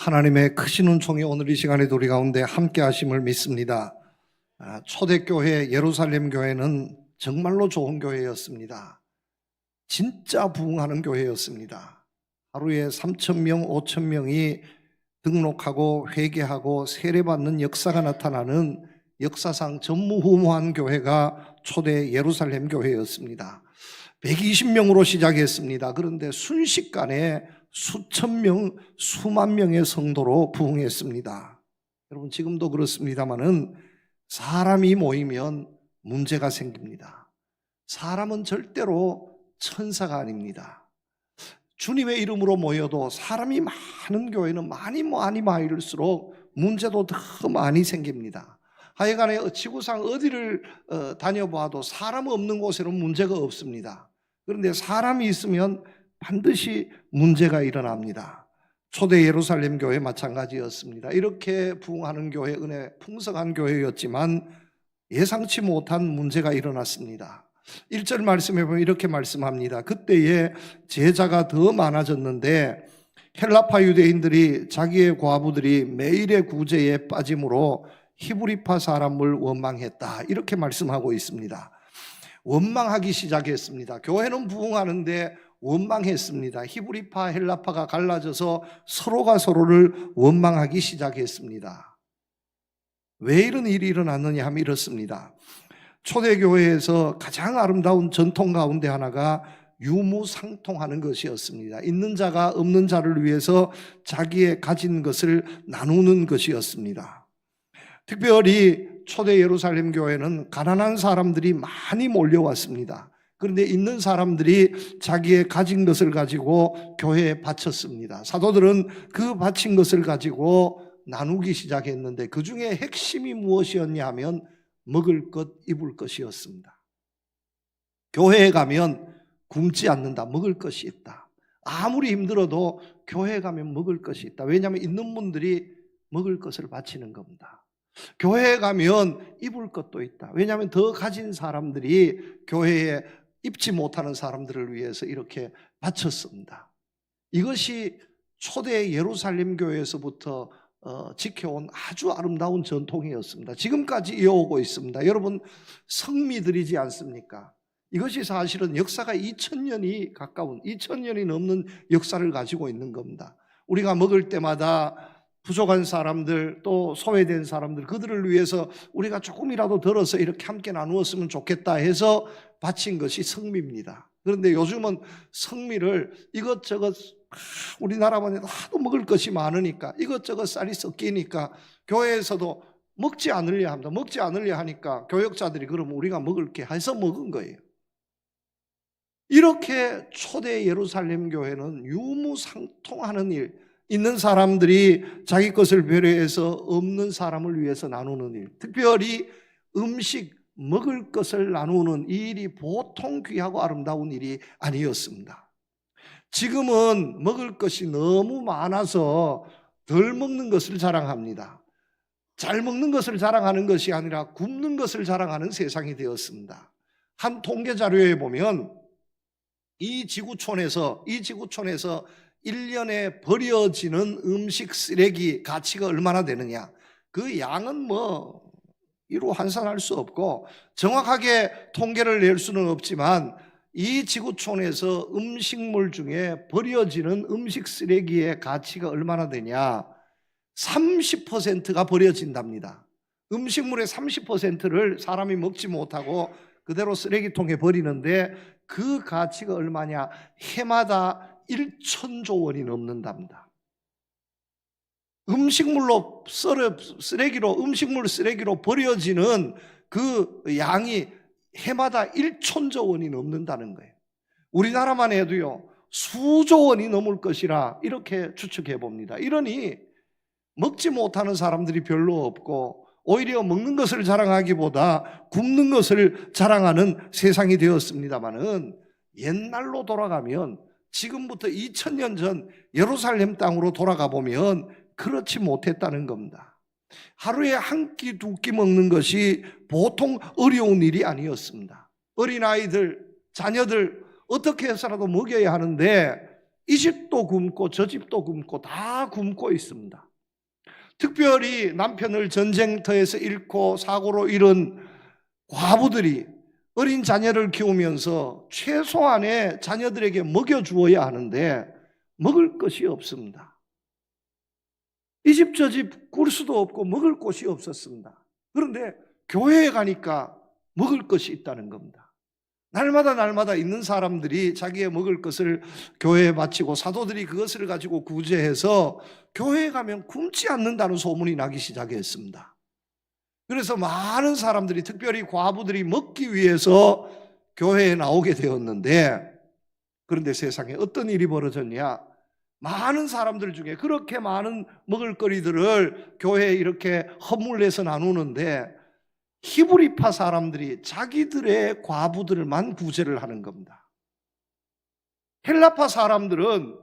하나님의 크신 은총이 오늘 이 시간에도 우리 가운데 함께 하심을 믿습니다. 초대교회 예루살렘 교회는 정말로 좋은 교회였습니다. 진짜 부흥하는 교회였습니다. 하루에 3,000명, 5,000명이 등록하고 회개하고 세례받는 역사가 나타나는 역사상 전무후무한 교회가 초대 예루살렘 교회였습니다. 120명으로 시작했습니다. 그런데 순식간에 수천 명, 수만 명의 성도로 부흥했습니다. 여러분 지금도 그렇습니다마는 사람이 모이면 문제가 생깁니다. 사람은 절대로 천사가 아닙니다. 주님의 이름으로 모여도 사람이 많은 교회는 많이 모일수록 문제도 더 많이 생깁니다. 하여간에 지구상 어디를 다녀봐도 사람 없는 곳에는 문제가 없습니다. 그런데 사람이 있으면 반드시 문제가 일어납니다. 초대 예루살렘 교회 마찬가지였습니다. 이렇게 부흥하는 교회, 은혜 풍성한 교회였지만 예상치 못한 문제가 일어났습니다. 1절 말씀해 보면 이렇게 말씀합니다. 그때에 제자가 더 많아졌는데 헬라파 유대인들이 자기의 과부들이 매일의 구제에 빠짐으로 히브리파 사람을 원망했다, 이렇게 말씀하고 있습니다. 원망하기 시작했습니다. 교회는 부흥하는데 원망했습니다. 히브리파, 헬라파가 갈라져서 서로가 서로를 원망하기 시작했습니다. 왜 이런 일이 일어났느냐 하면 이렇습니다. 초대교회에서 가장 아름다운 전통 가운데 하나가 유무상통하는 것이었습니다. 있는 자가 없는 자를 위해서 자기의 가진 것을 나누는 것이었습니다. 특별히 초대 예루살렘 교회는 가난한 사람들이 많이 몰려왔습니다. 그런데 있는 사람들이 자기의 가진 것을 가지고 교회에 바쳤습니다. 사도들은 그 바친 것을 가지고 나누기 시작했는데 그 중에 핵심이 무엇이었냐 하면 먹을 것, 입을 것이었습니다. 교회에 가면 굶지 않는다. 먹을 것이 있다. 아무리 힘들어도 교회에 가면 먹을 것이 있다. 왜냐하면 있는 분들이 먹을 것을 바치는 겁니다. 교회에 가면 입을 것도 있다. 왜냐하면 더 가진 사람들이 교회에 입지 못하는 사람들을 위해서 이렇게 바쳤습니다. 이것이 초대 예루살렘 교회에서부터 지켜온 아주 아름다운 전통이었습니다. 지금까지 이어오고 있습니다. 여러분 성미 드리지 않습니까? 이것이 사실은 역사가 2000년이 가까운 2000년이 넘는 역사를 가지고 있는 겁니다. 우리가 먹을 때마다 부족한 사람들, 또 소외된 사람들, 그들을 위해서 우리가 조금이라도 덜어서 이렇게 함께 나누었으면 좋겠다 해서 바친 것이 성미입니다. 그런데 요즘은 성미를 이것저것, 우리나라만 해도 하도 먹을 것이 많으니까 이것저것 쌀이 섞이니까 교회에서도 먹지 않으려 합니다. 먹지 않으려 하니까 교역자들이 그러면 우리가 먹을 게 해서 먹은 거예요. 이렇게 초대 예루살렘 교회는 유무상통하는 일, 있는 사람들이 자기 것을 배려해서 없는 사람을 위해서 나누는 일, 특별히 음식, 먹을 것을 나누는 이 일이 보통 귀하고 아름다운 일이 아니었습니다. 지금은 먹을 것이 너무 많아서 덜 먹는 것을 자랑합니다. 잘 먹는 것을 자랑하는 것이 아니라 굶는 것을 자랑하는 세상이 되었습니다. 한 통계 자료에 보면 이 지구촌에서 1년에 버려지는 음식 쓰레기 가치가 얼마나 되느냐, 그 양은 이루 환산할 수 없고 정확하게 통계를 낼 수는 없지만 이 지구촌에서 음식물 중에 버려지는 음식 쓰레기의 가치가 얼마나 되냐, 30%가 버려진답니다. 음식물의 30%를 사람이 먹지 못하고 그대로 쓰레기통에 버리는데 그 가치가 얼마냐, 해마다 1,000조 원이 넘는답니다. 음식물 쓰레기로 버려지는 그 양이 해마다 1,000조 원이 넘는다는 거예요. 우리나라만 해도요 수조 원이 넘을 것이라 이렇게 추측해 봅니다. 이러니 먹지 못하는 사람들이 별로 없고 오히려 먹는 것을 자랑하기보다 굶는 것을 자랑하는 세상이 되었습니다마는, 옛날로 돌아가면 지금부터 2000년 전 예루살렘 땅으로 돌아가 보면 그렇지 못했다는 겁니다. 하루에 한 끼, 두 끼 먹는 것이 보통 어려운 일이 아니었습니다. 어린아이들, 자녀들 어떻게 해서라도 먹여야 하는데 이 집도 굶고 저 집도 굶고 다 굶고 있습니다. 특별히 남편을 전쟁터에서 잃고 사고로 잃은 과부들이 어린 자녀를 키우면서 최소한의 자녀들에게 먹여주어야 하는데 먹을 것이 없습니다. 이 집 저 집 꿀 수도 없고 먹을 곳이 없었습니다. 그런데 교회에 가니까 먹을 것이 있다는 겁니다. 날마다 있는 사람들이 자기의 먹을 것을 교회에 바치고 사도들이 그것을 가지고 구제해서 교회에 가면 굶지 않는다는 소문이 나기 시작했습니다. 그래서 많은 사람들이, 특별히 과부들이 먹기 위해서 교회에 나오게 되었는데, 그런데 세상에 어떤 일이 벌어졌냐? 많은 사람들 중에 그렇게 많은 먹을거리들을 교회에 이렇게 헌물내서 나누는데 히브리파 사람들이 자기들의 과부들만 구제를 하는 겁니다. 헬라파 사람들은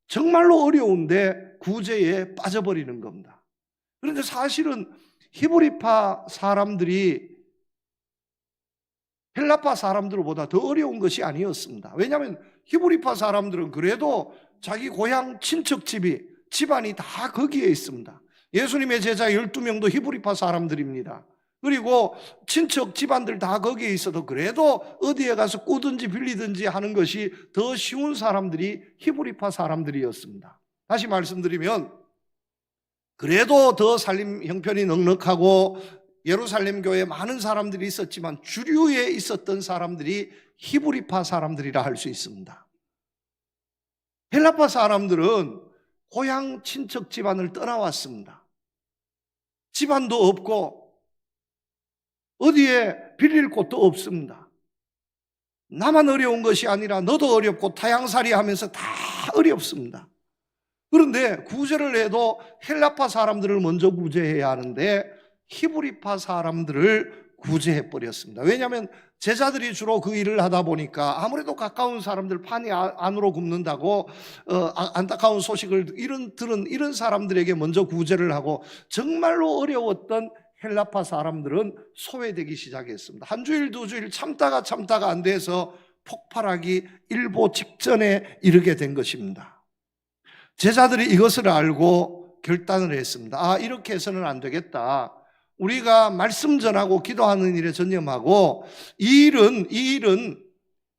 정말로 어려운데 구제에 빠져버리는 겁니다. 그런데 사실은 히브리파 사람들이 헬라파 사람들보다 더 어려운 것이 아니었습니다. 왜냐하면 히브리파 사람들은 그래도 자기 고향 친척집이, 집안이 다 거기에 있습니다. 예수님의 제자 12명도 히브리파 사람들입니다. 그리고 친척 집안들 다 거기에 있어도 그래도 어디에 가서 꾸든지 빌리든지 하는 것이 더 쉬운 사람들이 히브리파 사람들이었습니다. 다시 말씀드리면 그래도 더 살림 형편이 넉넉하고 예루살렘 교회에 많은 사람들이 있었지만 주류에 있었던 사람들이 히브리파 사람들이라 할 수 있습니다. 헬라파 사람들은 고향 친척 집안을 떠나왔습니다. 집안도 없고 어디에 빌릴 곳도 없습니다. 나만 어려운 것이 아니라 너도 어렵고 타향살이 하면서 다 어렵습니다. 그런데 구제를 해도 헬라파 사람들을 먼저 구제해야 하는데 히브리파 사람들을 구제해버렸습니다. 왜냐하면 제자들이 주로 그 일을 하다 보니까 아무래도 가까운 사람들, 판이 안으로 굽는다고 안타까운 소식을 들은 이런 사람들에게 먼저 구제를 하고 정말로 어려웠던 헬라파 사람들은 소외되기 시작했습니다. 한 주일 두 주일 참다가 안 돼서 폭발하기 일보 직전에 이르게 된 것입니다. 제자들이 이것을 알고 결단을 했습니다. 이렇게 해서는 안 되겠다. 우리가 말씀 전하고 기도하는 일에 전념하고 이 일은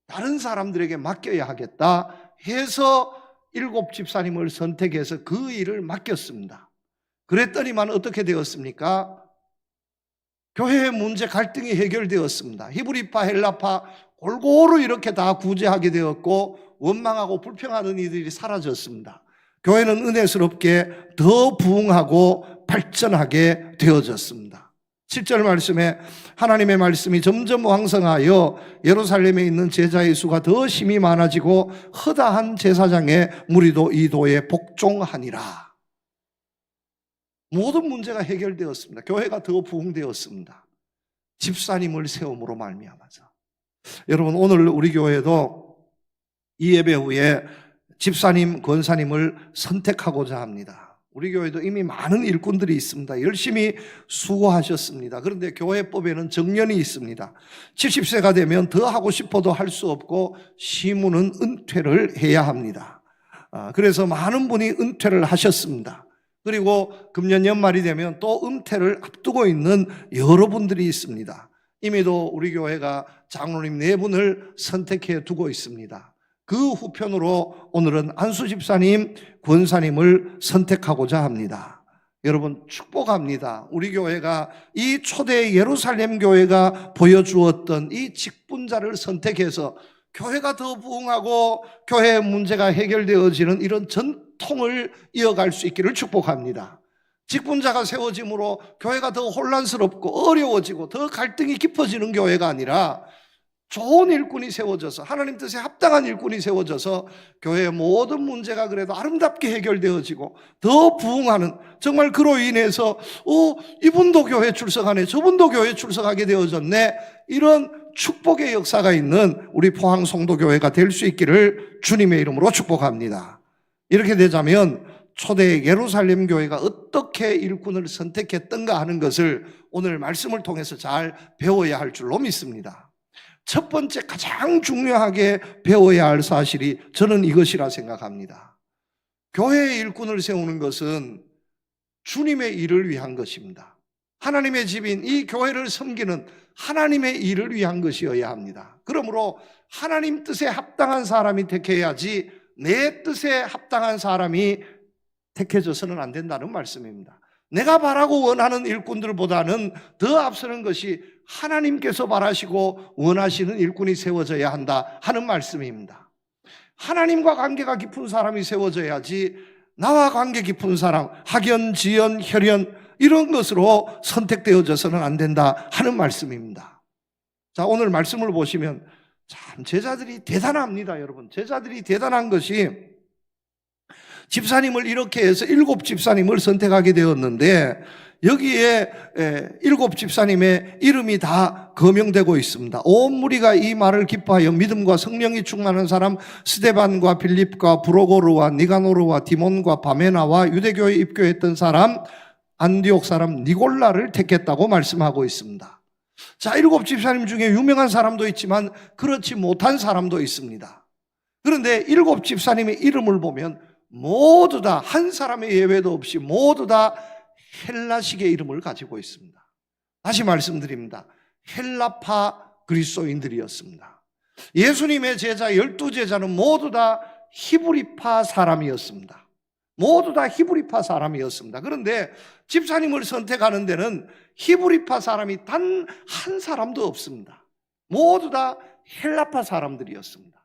다른 사람들에게 맡겨야 하겠다 해서 7 집사님을 선택해서 그 일을 맡겼습니다. 그랬더니만 어떻게 되었습니까? 교회의 문제, 갈등이 해결되었습니다. 히브리파, 헬라파 골고루 이렇게 다 구제하게 되었고 원망하고 불평하는 이들이 사라졌습니다. 교회는 은혜스럽게 더 부흥하고 발전하게 되어졌습니다. 7절 말씀에 하나님의 말씀이 점점 왕성하여 예루살렘에 있는 제자의 수가 더 심히 많아지고 허다한 제사장의 무리도 이 도에 복종하니라. 모든 문제가 해결되었습니다. 교회가 더 부흥되었습니다. 집사님을 세움으로 말미암아서. 여러분, 오늘 우리 교회도 이 예배 후에 집사님, 권사님을 선택하고자 합니다. 우리 교회도 이미 많은 일꾼들이 있습니다. 열심히 수고하셨습니다. 그런데 교회법에는 정년이 있습니다. 70세가 되면 더 하고 싶어도 할 수 없고 시문은 은퇴를 해야 합니다. 그래서 많은 분이 은퇴를 하셨습니다. 그리고 금년 연말이 되면 또 은퇴를 앞두고 있는 여러분들이 있습니다. 이미도 우리 교회가 장로님 4분을 선택해 두고 있습니다. 그 후편으로 오늘은 안수 집사님, 권사님을 선택하고자 합니다. 여러분 축복합니다. 우리 교회가 이 초대 예루살렘 교회가 보여주었던 이 직분자를 선택해서 교회가 더 부흥하고 교회의 문제가 해결되어지는 이런 전통을 이어갈 수 있기를 축복합니다. 직분자가 세워짐으로 교회가 더 혼란스럽고 어려워지고 더 갈등이 깊어지는 교회가 아니라 좋은 일꾼이 세워져서 하나님 뜻에 합당한 일꾼이 세워져서 교회의 모든 문제가 그래도 아름답게 해결되어지고 더 부흥하는, 정말 그로 인해서 이분도 교회 출석하네, 저분도 교회 출석하게 되어졌네, 이런 축복의 역사가 있는 우리 포항 성도교회가 될 수 있기를 주님의 이름으로 축복합니다. 이렇게 되자면 초대 예루살렘 교회가 어떻게 일꾼을 선택했던가 하는 것을 오늘 말씀을 통해서 잘 배워야 할 줄로 믿습니다. 첫 번째 가장 중요하게 배워야 할 사실이 저는 이것이라 생각합니다. 교회의 일꾼을 세우는 것은 주님의 일을 위한 것입니다. 하나님의 집인 이 교회를 섬기는 하나님의 일을 위한 것이어야 합니다. 그러므로 하나님 뜻에 합당한 사람이 택해야지 내 뜻에 합당한 사람이 택해져서는 안 된다는 말씀입니다. 내가 바라고 원하는 일꾼들보다는 더 앞서는 것이 하나님께서 바라시고 원하시는 일꾼이 세워져야 한다 하는 말씀입니다. 하나님과 관계가 깊은 사람이 세워져야지 나와 관계 깊은 사람, 학연, 지연, 혈연 이런 것으로 선택되어져서는 안 된다 하는 말씀입니다. 자, 오늘 말씀을 보시면 참 제자들이 대단합니다, 여러분. 제자들이 대단한 것이 집사님을 이렇게 해서 7 집사님을 선택하게 되었는데 여기에 7 집사님의 이름이 다 거명되고 있습니다. 온 무리가 이 말을 기뻐하여 믿음과 성령이 충만한 사람 스데반과 빌립과 브로고르와 니가노르와 디몬과 바메나와 유대교에 입교했던 사람 안디옥 사람 니골라를 택했다고 말씀하고 있습니다. 자, 7 집사님 중에 유명한 사람도 있지만 그렇지 못한 사람도 있습니다. 그런데 7 집사님의 이름을 보면 모두 다 한 사람의 예외도 없이 모두 다 헬라식의 이름을 가지고 있습니다. 다시 말씀드립니다. 헬라파 그리스도인들이었습니다. 예수님의 제자 12제자는 모두 다 히브리파 사람이었습니다. 모두 다 히브리파 사람이었습니다. 그런데 집사님을 선택하는 데는 히브리파 사람이 단 한 사람도 없습니다. 모두 다 헬라파 사람들이었습니다.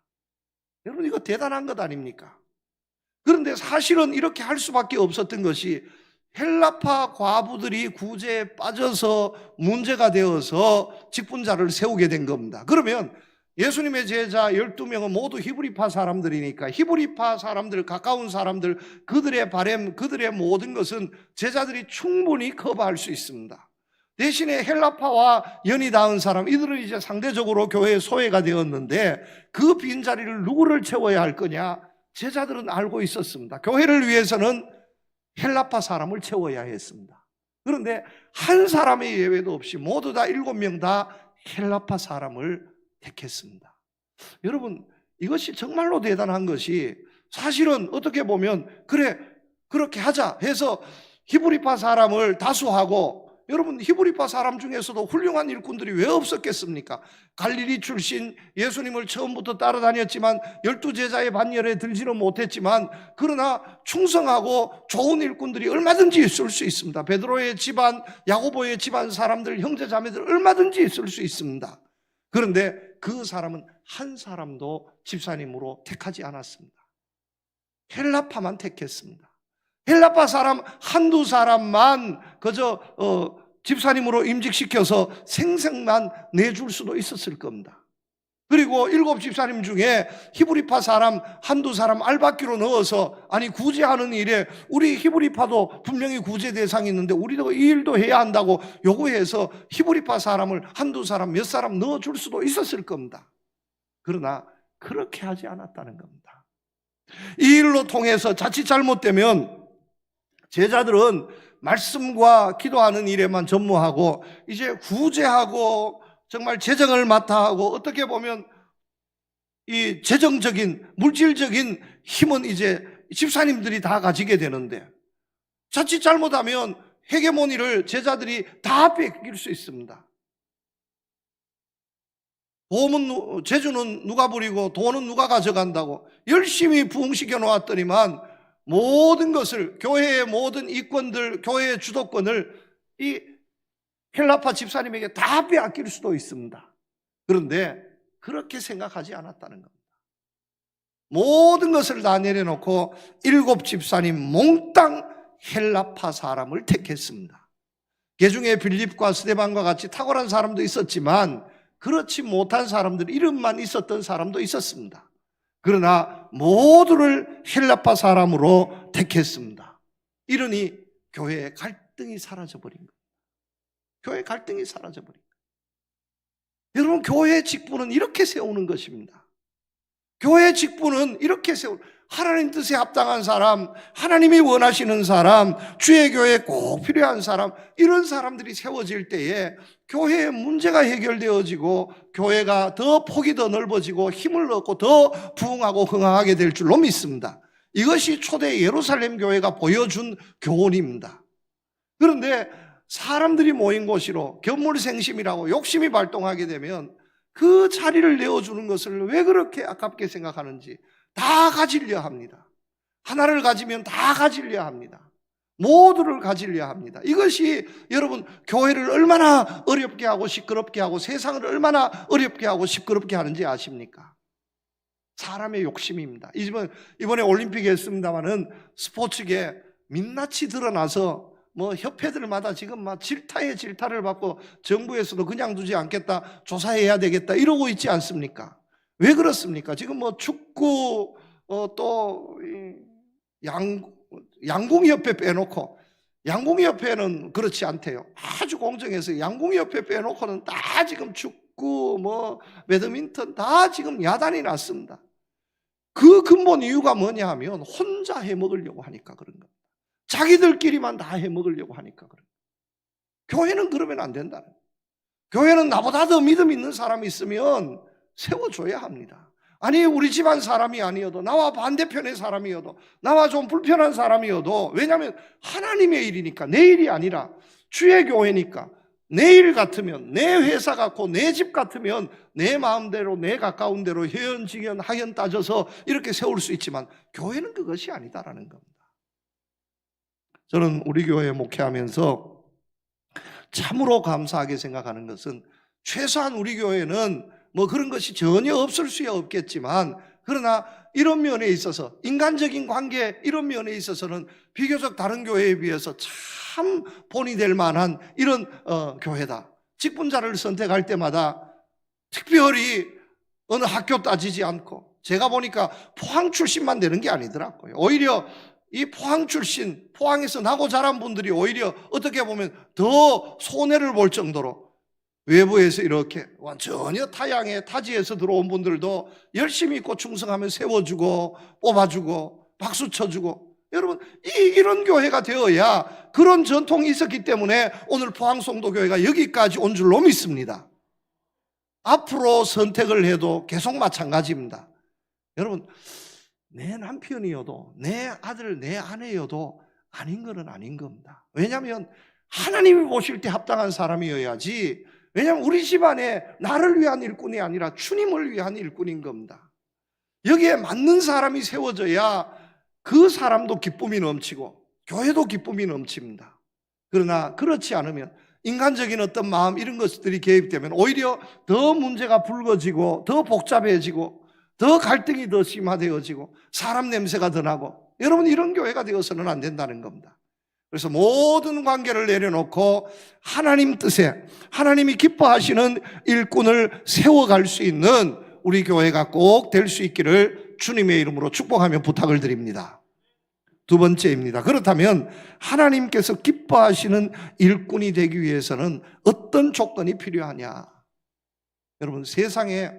여러분, 이거 대단한 것 아닙니까? 그런데 사실은 이렇게 할 수밖에 없었던 것이 헬라파 과부들이 구제에 빠져서 문제가 되어서 직분자를 세우게 된 겁니다. 그러면 예수님의 제자 12명은 모두 히브리파 사람들이니까 히브리파 사람들, 가까운 사람들, 그들의 바램, 그들의 모든 것은 제자들이 충분히 커버할 수 있습니다. 대신에 헬라파와 연이 닿은 사람, 이들은 이제 상대적으로 교회의 소외가 되었는데 그 빈자리를 누구를 채워야 할 거냐? 제자들은 알고 있었습니다. 교회를 위해서는 헬라파 사람을 채워야 했습니다. 그런데 한 사람의 예외도 없이 모두 다 7명 다 헬라파 사람을 택했습니다. 여러분, 이것이 정말로 대단한 것이 사실은 어떻게 보면 그래 그렇게 하자 해서 히브리파 사람을 다수하고, 여러분 히브리파 사람 중에서도 훌륭한 일꾼들이 왜 없었겠습니까? 갈릴리 출신 예수님을 처음부터 따라다녔지만 12제자의 반열에 들지는 못했지만 그러나 충성하고 좋은 일꾼들이 얼마든지 있을 수 있습니다. 베드로의 집안, 야고보의 집안 사람들, 형제자매들 얼마든지 있을 수 있습니다. 그런데 그 사람은 한 사람도 집사님으로 택하지 않았습니다. 헬라파만 택했습니다. 헬라파 사람 한두 사람만 그저 집사님으로 임직시켜서 생색만 내줄 수도 있었을 겁니다. 그리고 7 집사님 중에 히브리파 사람 한두 사람 알박기로 넣어서, 아니 구제하는 일에 우리 히브리파도 분명히 구제 대상이 있는데 우리도 이 일도 해야 한다고 요구해서 히브리파 사람을 한두 사람 몇 사람 넣어줄 수도 있었을 겁니다. 그러나 그렇게 하지 않았다는 겁니다. 이 일로 통해서 자칫 잘못되면 제자들은 말씀과 기도하는 일에만 전무하고 이제 구제하고 정말 재정을 맡아 하고 어떻게 보면 이 재정적인 물질적인 힘은 이제 집사님들이 다 가지게 되는데 자칫 잘못하면 헤게모니를 제자들이 다 뺏길 수 있습니다. 보험은 재주는 누가 부리고 돈은 누가 가져간다고 열심히 부흥시켜 놓았더니만 모든 것을, 교회의 모든 이권들, 교회의 주도권을 이 헬라파 집사님에게 다 빼앗길 수도 있습니다. 그런데 그렇게 생각하지 않았다는 겁니다. 모든 것을 다 내려놓고 7 집사님 몽땅 헬라파 사람을 택했습니다. 개중에 빌립과 스데반과 같이 탁월한 사람도 있었지만 그렇지 못한 사람들, 이름만 있었던 사람도 있었습니다. 그러나 모두를 헬라파 사람으로 택했습니다. 이러니 교회의 갈등이 사라져버린 거예요. 교회의 갈등이 사라져버린 거예요. 여러분, 교회의 직분은 이렇게 세우는 것입니다. 교회의 직분은 이렇게 하나님 뜻에 합당한 사람, 하나님이 원하시는 사람, 주의 교회에 꼭 필요한 사람, 이런 사람들이 세워질 때에 교회의 문제가 해결되어지고 교회가 더 폭이 더 넓어지고 힘을 얻고 더 부흥하고 흥황하게 될 줄로 믿습니다. 이것이 초대 예루살렘 교회가 보여준 교훈입니다. 그런데 사람들이 모인 곳으로 견물생심이라고 욕심이 발동하게 되면 그 자리를 내어주는 것을 왜 그렇게 아깝게 생각하는지 다 가지려 합니다. 하나를 가지면 다 가지려 합니다. 모두를 가지려 합니다. 이것이 여러분 교회를 얼마나 어렵게 하고 시끄럽게 하고 세상을 얼마나 어렵게 하고 시끄럽게 하는지 아십니까? 사람의 욕심입니다. 이번에 올림픽에 했습니다마는 스포츠계 민낯이 드러나서 뭐 협회들마다 지금 막 질타에 질타를 받고 정부에서도 그냥 두지 않겠다, 조사해야 되겠다 이러고 있지 않습니까? 왜 그렇습니까? 지금 뭐 축구 또 양궁협회 빼놓고, 양궁협회는 그렇지 않대요. 아주 공정해서 양궁협회 빼놓고는 다 지금 축구 뭐 배드민턴 다 지금 야단이 났습니다. 그 근본 이유가 뭐냐 하면 혼자 해먹으려고 하니까 그런 겁니다. 자기들끼리만 다 해먹으려고 하니까 그런 겁니다. 교회는 그러면 안 된다는 거예요. 교회는 나보다 더 믿음 있는 사람이 있으면 세워줘야 합니다. 아니 우리 집안 사람이 아니어도, 나와 반대편의 사람이어도, 나와 좀 불편한 사람이어도, 왜냐하면 하나님의 일이니까, 내 일이 아니라 주의 교회니까, 내 일 같으면, 내 회사 같고 내 집 같으면 내 마음대로 내 가까운 대로 혜연 직연 하연 따져서 이렇게 세울 수 있지만 교회는 그것이 아니다라는 겁니다. 저는 우리 교회 목회하면서 참으로 감사하게 생각하는 것은, 최소한 우리 교회는 뭐 그런 것이 전혀 없을 수야 없겠지만, 그러나 이런 면에 있어서, 인간적인 관계 이런 면에 있어서는 비교적 다른 교회에 비해서 참 본이 될 만한 이런 교회다. 직분자를 선택할 때마다 특별히 어느 학교 따지지 않고, 제가 보니까 포항 출신만 되는 게 아니더라고요. 오히려 이 포항 출신, 포항에서 나고 자란 분들이 오히려 어떻게 보면 더 손해를 볼 정도로 외부에서 이렇게 전혀 타양에 타지에서 들어온 분들도 열심히 있고 충성하면 세워주고 뽑아주고 박수 쳐주고, 여러분 이런 교회가 되어야, 그런 전통이 있었기 때문에 오늘 포항송도교회가 여기까지 온 줄로 믿습니다. 앞으로 선택을 해도 계속 마찬가지입니다. 여러분 내 남편이어도 내 아들 내 아내여도 아닌 거는 아닌 겁니다. 왜냐하면 하나님이 보실 때 합당한 사람이어야지. 왜냐하면 우리 집안에 나를 위한 일꾼이 아니라 주님을 위한 일꾼인 겁니다. 여기에 맞는 사람이 세워져야 그 사람도 기쁨이 넘치고 교회도 기쁨이 넘칩니다. 그러나 그렇지 않으면 인간적인 어떤 마음 이런 것들이 개입되면 오히려 더 문제가 불거지고 더 복잡해지고 더 갈등이 더 심화되어지고 사람 냄새가 더 나고, 여러분 이런 교회가 되어서는 안 된다는 겁니다. 그래서 모든 관계를 내려놓고 하나님 뜻에, 하나님이 기뻐하시는 일꾼을 세워갈 수 있는 우리 교회가 꼭 될 수 있기를 주님의 이름으로 축복하며 부탁을 드립니다. 두 번째입니다. 그렇다면 하나님께서 기뻐하시는 일꾼이 되기 위해서는 어떤 조건이 필요하냐? 여러분 세상에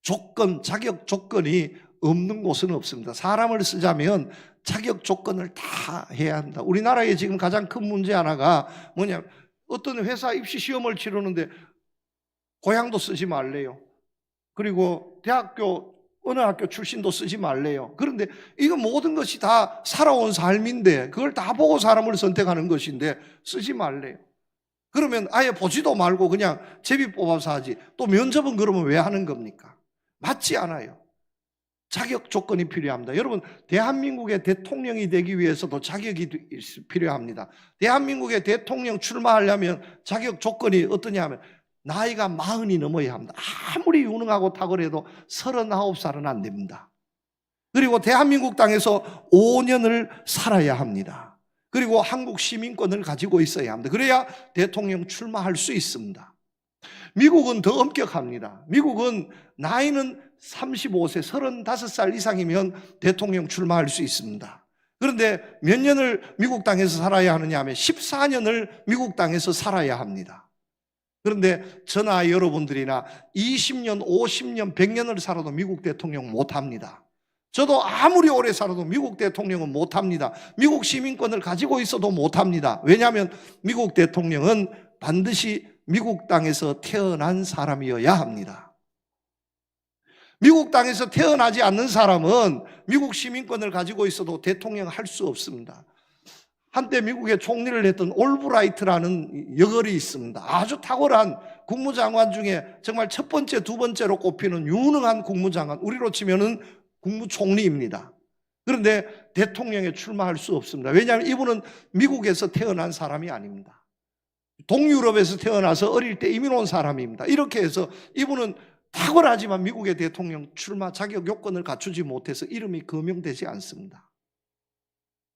조건, 자격 조건이 없는 곳은 없습니다. 사람을 쓰자면 자격 조건을 다 해야 합니다. 우리나라의 지금 가장 큰 문제 하나가 뭐냐면, 어떤 회사 입시 시험을 치르는데 고향도 쓰지 말래요. 그리고 대학교 어느 학교 출신도 쓰지 말래요. 그런데 이거 모든 것이 다 살아온 삶인데, 그걸 다 보고 사람을 선택하는 것인데 쓰지 말래요. 그러면 아예 보지도 말고 그냥 제비 뽑아서 하지. 또 면접은 그러면 왜 하는 겁니까? 맞지 않아요. 자격 조건이 필요합니다. 여러분 대한민국의 대통령이 되기 위해서도 자격이 필요합니다. 대한민국의 대통령 출마하려면 자격 조건이 어떠냐 하면 나이가 40이 넘어야 합니다. 아무리 유능하고 탁월해도 39살은 안 됩니다. 그리고 대한민국 땅에서 5년을 살아야 합니다. 그리고 한국 시민권을 가지고 있어야 합니다. 그래야 대통령 출마할 수 있습니다. 미국은 더 엄격합니다. 미국은 나이는 35세, 35살 이상이면 대통령 출마할 수 있습니다. 그런데 몇 년을 미국 땅에서 살아야 하느냐 하면 14년을 미국 땅에서 살아야 합니다. 그런데 저나 여러분들이나 20년, 50년, 100년을 살아도 미국 대통령 못 합니다. 저도 아무리 오래 살아도 미국 대통령은 못합니다. 미국 시민권을 가지고 있어도 못합니다. 왜냐하면 미국 대통령은 반드시 미국 땅에서 태어난 사람이어야 합니다. 미국 땅에서 태어나지 않는 사람은 미국 시민권을 가지고 있어도 대통령 할 수 없습니다. 한때 미국의 총리를 했던 올브라이트라는 여걸이 있습니다. 아주 탁월한 국무장관 중에 정말 첫 번째, 두 번째로 꼽히는 유능한 국무장관, 우리로 치면은 국무총리입니다. 그런데 대통령에 출마할 수 없습니다. 왜냐하면 이분은 미국에서 태어난 사람이 아닙니다. 동유럽에서 태어나서 어릴 때 이민 온 사람입니다. 이렇게 해서 이분은 탁월하지만 미국의 대통령 출마 자격 요건을 갖추지 못해서 이름이 거명되지 않습니다.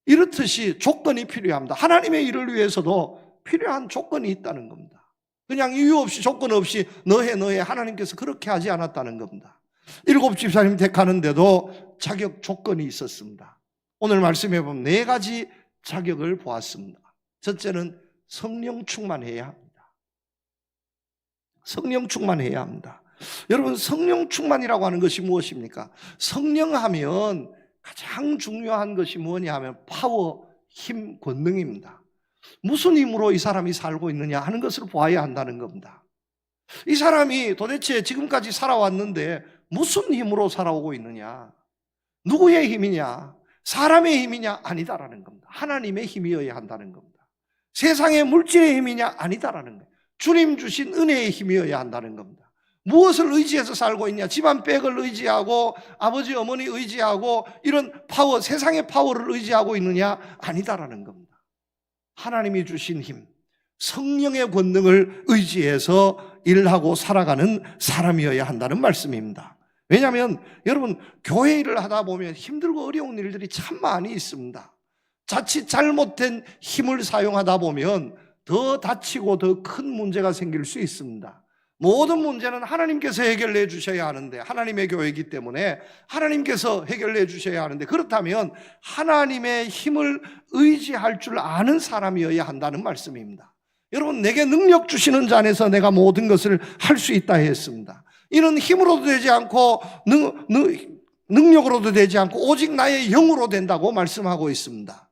이렇듯이 조건이 필요합니다. 하나님의 일을 위해서도 필요한 조건이 있다는 겁니다. 그냥 이유 없이 조건 없이 너해 하나님께서 그렇게 하지 않았다는 겁니다. 7 집사님 택하는데도 자격 조건이 있었습니다. 오늘 말씀해 보면 4가지 자격을 보았습니다. 첫째는 성령 충만해야 합니다. 성령 충만해야 합니다. 여러분, 성령 충만이라고 하는 것이 무엇입니까? 성령 하면 가장 중요한 것이 뭐냐 하면 파워, 힘, 권능입니다. 무슨 힘으로 이 사람이 살고 있느냐 하는 것을 보아야 한다는 겁니다. 이 사람이 도대체 지금까지 살아왔는데 무슨 힘으로 살아오고 있느냐? 누구의 힘이냐? 사람의 힘이냐? 아니다라는 겁니다. 하나님의 힘이어야 한다는 겁니다. 세상의 물질의 힘이냐? 아니다라는 거예요. 주님 주신 은혜의 힘이어야 한다는 겁니다. 무엇을 의지해서 살고 있냐? 집안 백을 의지하고 아버지 어머니 의지하고 이런 파워, 세상의 파워를 의지하고 있느냐? 아니다라는 겁니다. 하나님이 주신 힘, 성령의 권능을 의지해서 일하고 살아가는 사람이어야 한다는 말씀입니다. 왜냐하면 여러분, 교회 일을 하다 보면 힘들고 어려운 일들이 참 많이 있습니다. 자칫 잘못된 힘을 사용하다 보면 더 다치고 더 큰 문제가 생길 수 있습니다. 모든 문제는 하나님께서 해결해 주셔야 하는데, 하나님의 교회이기 때문에 하나님께서 해결해 주셔야 하는데, 그렇다면 하나님의 힘을 의지할 줄 아는 사람이어야 한다는 말씀입니다. 여러분, 내게 능력 주시는 자 안에서 내가 모든 것을 할 수 있다 했습니다. 이는 힘으로도 되지 않고 능력으로도 되지 않고 오직 나의 영으로 된다고 말씀하고 있습니다.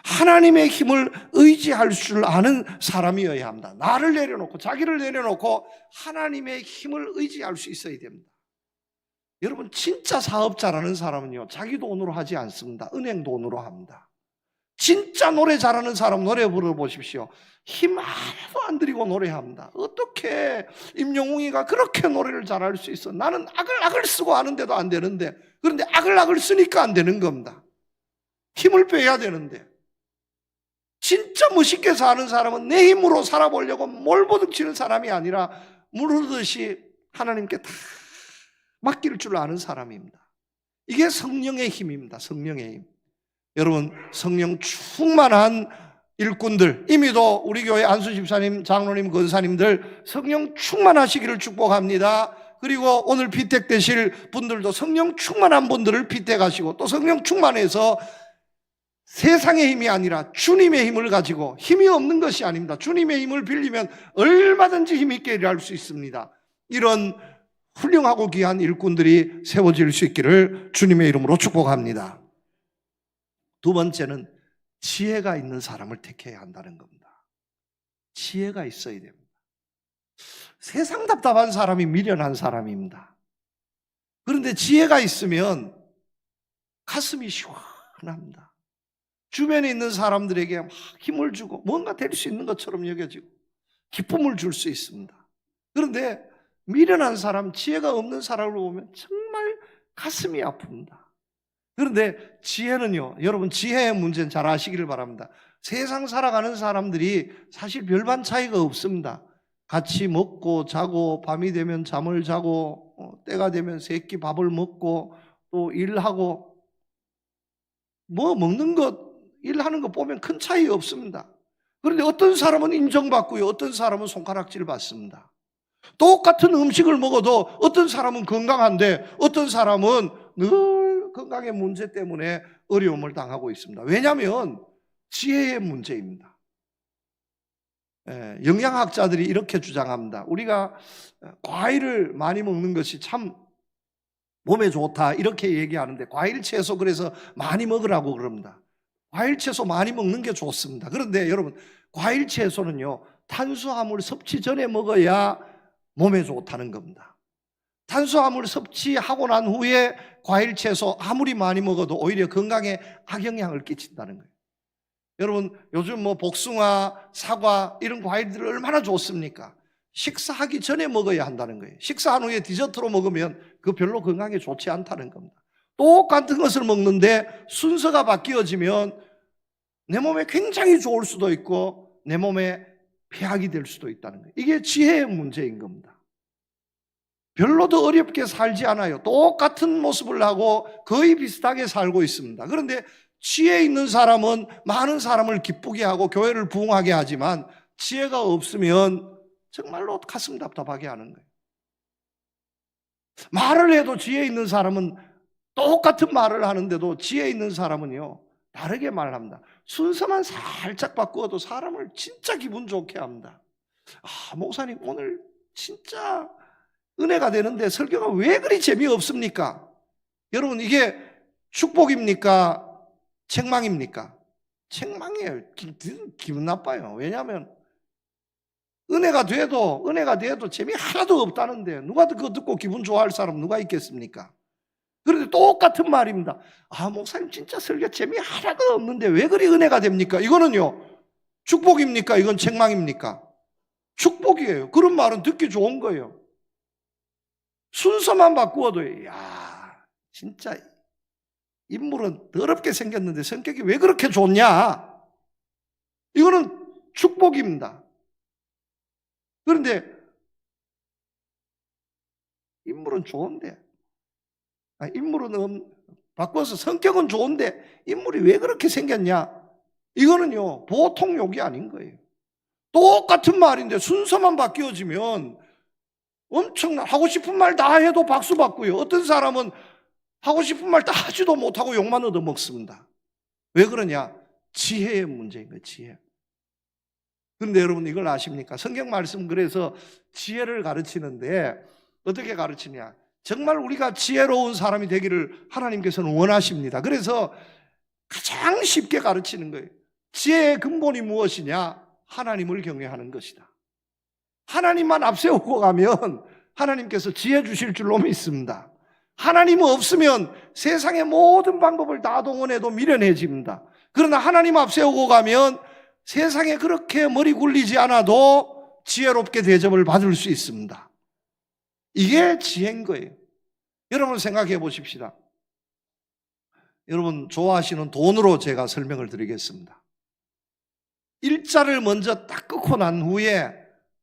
하나님의 힘을 의지할 줄 아는 사람이어야 합니다. 나를 내려놓고 자기를 내려놓고 하나님의 힘을 의지할 수 있어야 됩니다. 여러분, 진짜 사업자라는 사람은요, 자기 돈으로 하지 않습니다. 은행 돈으로 합니다. 진짜 노래 잘하는 사람 노래 불러보십시오. 힘 하나도 안 들이고 노래합니다. 어떻게 임영웅이가 그렇게 노래를 잘할 수 있어? 나는 아글아글 쓰고 하는데도 안 되는데, 그런데 아글아글 쓰니까 안 되는 겁니다. 힘을 빼야 되는데. 진짜 멋있게 사는 사람은 내 힘으로 살아보려고 몰보듬치는 사람이 아니라 물 흐르듯이 하나님께 다 맡길 줄 아는 사람입니다. 이게 성령의 힘입니다. 성령의 힘. 여러분, 성령 충만한 일꾼들, 이미도 우리 교회 안수 집사님, 장로님, 권사님들 성령 충만하시기를 축복합니다. 그리고 오늘 피택되실 분들도 성령 충만한 분들을 피택하시고, 또 성령 충만해서 세상의 힘이 아니라 주님의 힘을 가지고, 힘이 없는 것이 아닙니다. 주님의 힘을 빌리면 얼마든지 힘 있게 일할 수 있습니다. 이런 훌륭하고 귀한 일꾼들이 세워질 수 있기를 주님의 이름으로 축복합니다. 두 번째는 지혜가 있는 사람을 택해야 한다는 겁니다. 지혜가 있어야 됩니다. 세상 답답한 사람이 미련한 사람입니다. 그런데 지혜가 있으면 가슴이 시원합니다. 주변에 있는 사람들에게 막 힘을 주고 뭔가 될 수 있는 것처럼 여겨지고 기쁨을 줄 수 있습니다. 그런데 미련한 사람, 지혜가 없는 사람을 보면 정말 가슴이 아픕니다. 그런데 지혜는요, 여러분, 지혜의 문제는 잘 아시기를 바랍니다. 세상 살아가는 사람들이 사실 별반 차이가 없습니다. 같이 먹고 자고, 밤이 되면 잠을 자고, 때가 되면 새끼 밥을 먹고, 또 일하고, 뭐 먹는 것, 일하는 것 보면 큰 차이 없습니다. 그런데 어떤 사람은 인정받고요, 어떤 사람은 손가락질 받습니다. 똑같은 음식을 먹어도 어떤 사람은 건강한데 어떤 사람은 늘 건강의 문제 때문에 어려움을 당하고 있습니다. 왜냐하면 지혜의 문제입니다. 영양학자들이 이렇게 주장합니다. 우리가 과일을 많이 먹는 것이 참 몸에 좋다 이렇게 얘기하는데 과일 채소 그래서 많이 먹으라고 그럽니다. 과일 채소 많이 먹는 게 좋습니다. 그런데 여러분 과일 채소는요 탄수화물 섭취 전에 먹어야 몸에 좋다는 겁니다. 탄수화물 섭취하고 난 후에 과일 채소 아무리 많이 먹어도 오히려 건강에 악영향을 끼친다는 거예요. 여러분 요즘 뭐 복숭아, 사과 이런 과일들 얼마나 좋습니까? 식사하기 전에 먹어야 한다는 거예요. 식사한 후에 디저트로 먹으면 그 별로 건강에 좋지 않다는 겁니다. 똑같은 것을 먹는데 순서가 바뀌어지면 내 몸에 굉장히 좋을 수도 있고 내 몸에 폐악이 될 수도 있다는 거예요. 이게 지혜의 문제인 겁니다. 별로 더 어렵게 살지 않아요. 똑같은 모습을 하고 거의 비슷하게 살고 있습니다. 그런데 지혜 있는 사람은 많은 사람을 기쁘게 하고 교회를 부흥하게 하지만 지혜가 없으면 정말로 가슴 답답하게 하는 거예요. 말을 해도 지혜 있는 사람은 똑같은 말을 하는데도 지혜 있는 사람은요 다르게 말합니다. 순서만 살짝 바꾸어도 사람을 진짜 기분 좋게 합니다. 목사님 오늘 진짜 은혜가 되는데 설교가 왜 그리 재미없습니까? 여러분 이게 축복입니까? 책망입니까? 책망이에요. 기분 나빠요. 왜냐하면 은혜가 돼도 재미 하나도 없다는데 누가 그거 듣고 기분 좋아할 사람 누가 있겠습니까? 그런데 똑같은 말입니다. 목사님 진짜 설교 재미 하나도 없는데 왜 그리 은혜가 됩니까? 이거는요 축복입니까? 이건 책망입니까? 축복이에요. 그런 말은 듣기 좋은 거예요. 순서만 바꾸어도 진짜 인물은 더럽게 생겼는데 성격이 왜 그렇게 좋냐? 이거는 축복입니다. 그런데 인물은 좋은데 인물은 바꿔서 성격은 좋은데 인물이 왜 그렇게 생겼냐? 이거는요 보통 욕이 아닌 거예요. 똑같은 말인데 순서만 바뀌어지면 엄청나 하고 싶은 말 다 해도 박수 받고요. 어떤 사람은 하고 싶은 말 다 하지도 못하고 욕만 얻어먹습니다. 왜 그러냐? 지혜의 문제인 거예요. 지혜. 그런데 여러분 이걸 아십니까? 성경 말씀 그래서 지혜를 가르치는데 어떻게 가르치냐? 정말 우리가 지혜로운 사람이 되기를 하나님께서는 원하십니다. 그래서 가장 쉽게 가르치는 거예요. 지혜의 근본이 무엇이냐? 하나님을 경외하는 것이다. 하나님만 앞세우고 가면 하나님께서 지혜 주실 줄로 믿습니다. 하나님 없으면 세상의 모든 방법을 다 동원해도 미련해집니다. 그러나 하나님 앞세우고 가면 세상에 그렇게 머리 굴리지 않아도 지혜롭게 대접을 받을 수 있습니다. 이게 지혜인 거예요. 여러분 생각해 보십시다. 여러분 좋아하시는 돈으로 제가 설명을 드리겠습니다. 일자를 먼저 딱 끊고 난 후에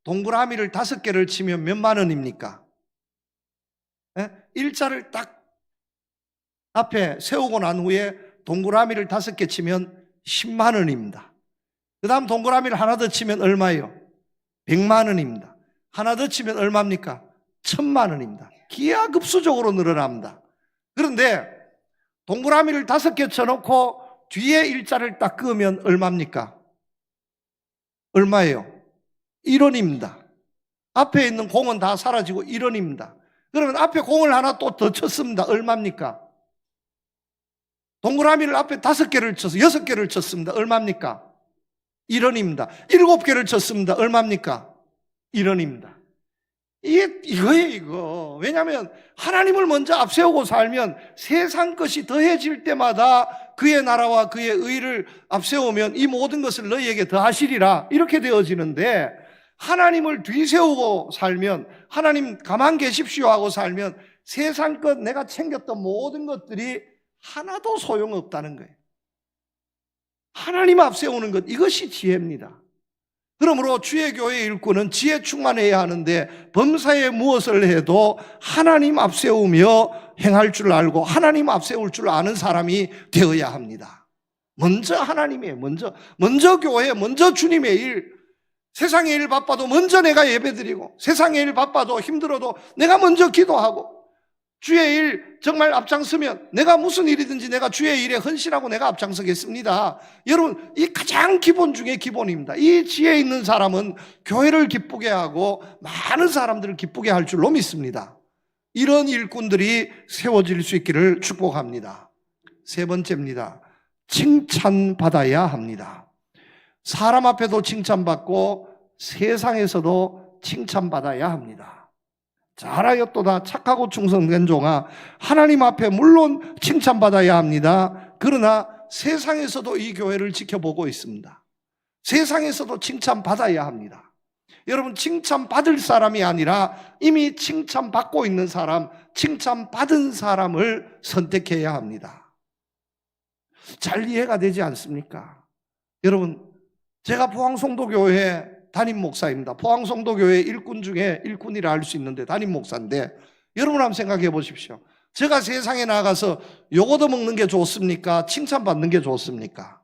동그라미를 5개를 치면 몇만 원입니까? 일자를 딱 앞에 세우고 난 후에 동그라미를 5개 치면 10만 원입니다. 그 다음 동그라미를 하나 더 치면 얼마예요? 100만 원입니다. 하나 더 치면 얼마입니까? 1000만 원입니다. 기하급수적으로 늘어납니다. 그런데 동그라미를 5개 쳐놓고 뒤에 일자를 딱 그으면 얼마입니까? 얼마예요? 1원입니다. 앞에 있는 공은 다 사라지고 1원입니다. 그러면 앞에 공을 하나 또 더 쳤습니다. 얼마입니까? 동그라미를 앞에 5개를 쳐서 6개를 쳤습니다. 얼마입니까? 1원입니다. 7개를 쳤습니다. 얼마입니까? 1원입니다. 이거예요, 이거. 왜냐하면 하나님을 먼저 앞세우고 살면 세상 것이 더해질 때마다 그의 나라와 그의 의를 앞세우면 이 모든 것을 너희에게 더하시리라 이렇게 되어지는데 하나님을 뒤세우고 살면 하나님 가만 계십시오 하고 살면 세상 것 내가 챙겼던 모든 것들이 하나도 소용없다는 거예요. 하나님 앞세우는 것 이것이 지혜입니다. 그러므로 주의 교회 일꾼은 지혜 충만해야 하는데 범사에 무엇을 해도 하나님 앞세우며 행할 줄 알고 하나님 앞세울 줄 아는 사람이 되어야 합니다. 먼저 하나님이에요. 먼저 교회, 먼저 주님의 일. 세상의 일 바빠도 먼저 내가 예배드리고 세상의 일 바빠도 힘들어도 내가 먼저 기도하고 주의 일 정말 앞장서면 내가 무슨 일이든지 내가 주의 일에 헌신하고 내가 앞장서겠습니다. 여러분 이 가장 기본 중에 기본입니다. 이 지혜 있는 사람은 교회를 기쁘게 하고 많은 사람들을 기쁘게 할 줄로 믿습니다. 이런 일꾼들이 세워질 수 있기를 축복합니다. 세 번째입니다. 칭찬받아야 합니다. 사람 앞에도 칭찬받고 세상에서도 칭찬받아야 합니다. 잘하였도다 착하고 충성된 종아, 하나님 앞에 물론 칭찬받아야 합니다. 그러나 세상에서도 이 교회를 지켜보고 있습니다. 세상에서도 칭찬받아야 합니다. 여러분, 칭찬받을 사람이 아니라 이미 칭찬받고 있는 사람, 칭찬받은 사람을 선택해야 합니다. 잘 이해가 되지 않습니까? 여러분, 제가 포항성도교회 담임 목사입니다. 포항성도교회 일꾼 중에 일꾼이라 할 수 있는데 담임 목사인데, 여러분 한번 생각해 보십시오. 제가 세상에 나가서 요거도 먹는 게 좋습니까? 칭찬받는 게 좋습니까?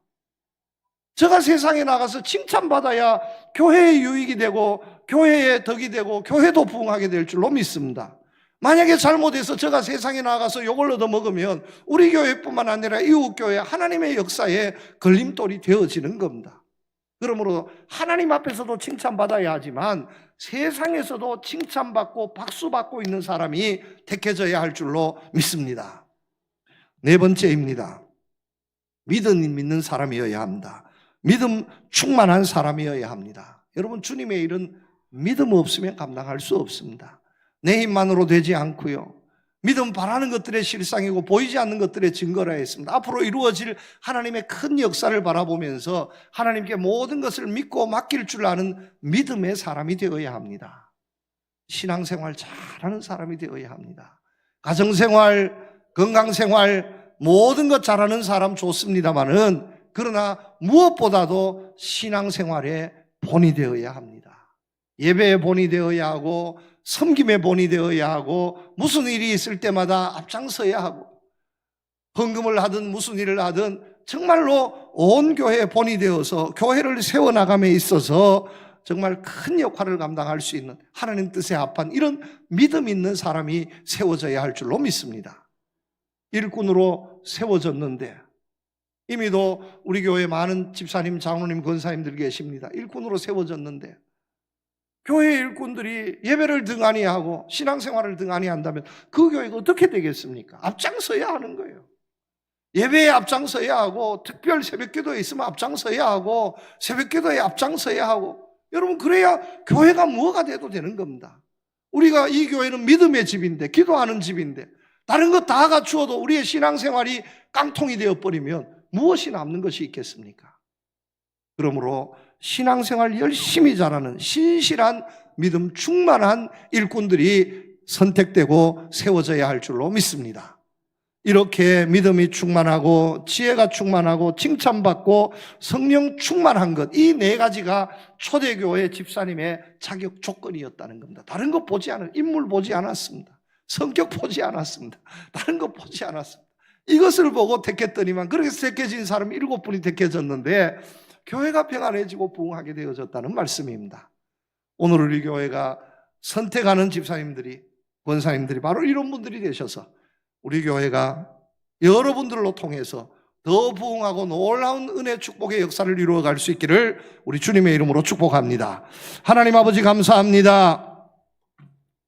제가 세상에 나가서 칭찬받아야 교회의 유익이 되고 교회의 덕이 되고 교회도 부흥하게 될 줄로 믿습니다. 만약에 잘못해서 제가 세상에 나가서 요걸 얻어 먹으면 우리 교회뿐만 아니라 이웃교회 하나님의 역사에 걸림돌이 되어지는 겁니다. 그러므로 하나님 앞에서도 칭찬받아야 하지만 세상에서도 칭찬받고 박수받고 있는 사람이 택해져야 할 줄로 믿습니다. 네 번째입니다. 믿음 있는 사람이어야 합니다. 믿음 충만한 사람이어야 합니다. 여러분, 주님의 일은 믿음 없으면 감당할 수 없습니다. 내 힘만으로 되지 않고요. 믿음 바라는 것들의 실상이고 보이지 않는 것들의 증거라 했습니다. 앞으로 이루어질 하나님의 큰 역사를 바라보면서 하나님께 모든 것을 믿고 맡길 줄 아는 믿음의 사람이 되어야 합니다. 신앙생활 잘하는 사람이 되어야 합니다. 가정생활, 건강생활 모든 것 잘하는 사람 좋습니다마는, 그러나 무엇보다도 신앙생활의 본이 되어야 합니다. 예배의 본이 되어야 하고 섬김의 본이 되어야 하고 무슨 일이 있을 때마다 앞장서야 하고 헌금을 하든 무슨 일을 하든 정말로 온 교회의 본이 되어서 교회를 세워나감에 있어서 정말 큰 역할을 감당할 수 있는 하나님 뜻에 합한 이런 믿음 있는 사람이 세워져야 할 줄로 믿습니다. 일꾼으로 세워졌는데 이미도 우리 교회에 많은 집사님, 장로님, 권사님들 계십니다. 일꾼으로 세워졌는데 교회 일꾼들이 예배를 등한히 하고 신앙생활을 등한히 한다면 그 교회가 어떻게 되겠습니까? 앞장서야 하는 거예요. 예배에 앞장서야 하고 특별 새벽기도에 있으면 앞장서야 하고 새벽기도에 앞장서야 하고, 여러분, 그래야 교회가 뭐가 돼도 되는 겁니다. 우리가 이 교회는 믿음의 집인데, 기도하는 집인데 다른 것 다 갖추어도 우리의 신앙생활이 깡통이 되어버리면 무엇이 남는 것이 있겠습니까? 그러므로 신앙생활 열심히 잘하는 신실한 믿음 충만한 일꾼들이 선택되고 세워져야 할 줄로 믿습니다. 이렇게 믿음이 충만하고 지혜가 충만하고 칭찬받고 성령 충만한 것, 이 네 가지가 초대교회 집사님의 자격 조건이었다는 겁니다. 다른 거 보지 않은, 인물 보지 않았습니다. 성격 보지 않았습니다. 다른 거 보지 않았습니다. 이것을 보고 택했더니만 그렇게 택해진 사람이 7분이 택해졌는데 교회가 평안해지고 부흥하게 되어졌다는 말씀입니다. 오늘 우리 교회가 선택하는 집사님들이, 권사님들이 바로 이런 분들이 되셔서 우리 교회가 여러분들로 통해서 더 부흥하고 놀라운 은혜 축복의 역사를 이루어갈 수 있기를 우리 주님의 이름으로 축복합니다. 하나님 아버지 감사합니다.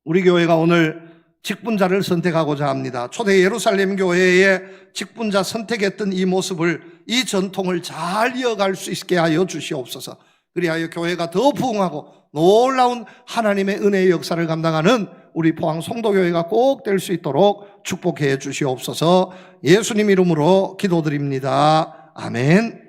우리 교회가 오늘 직분자를 선택하고자 합니다. 초대 예루살렘 교회의 직분자 선택했던 이 모습을, 이 전통을 잘 이어갈 수 있게 하여 주시옵소서. 그리하여 교회가 더 부흥하고 놀라운 하나님의 은혜의 역사를 감당하는 우리 포항 성도교회가 꼭 될 수 있도록 축복해 주시옵소서. 예수님 이름으로 기도드립니다. 아멘.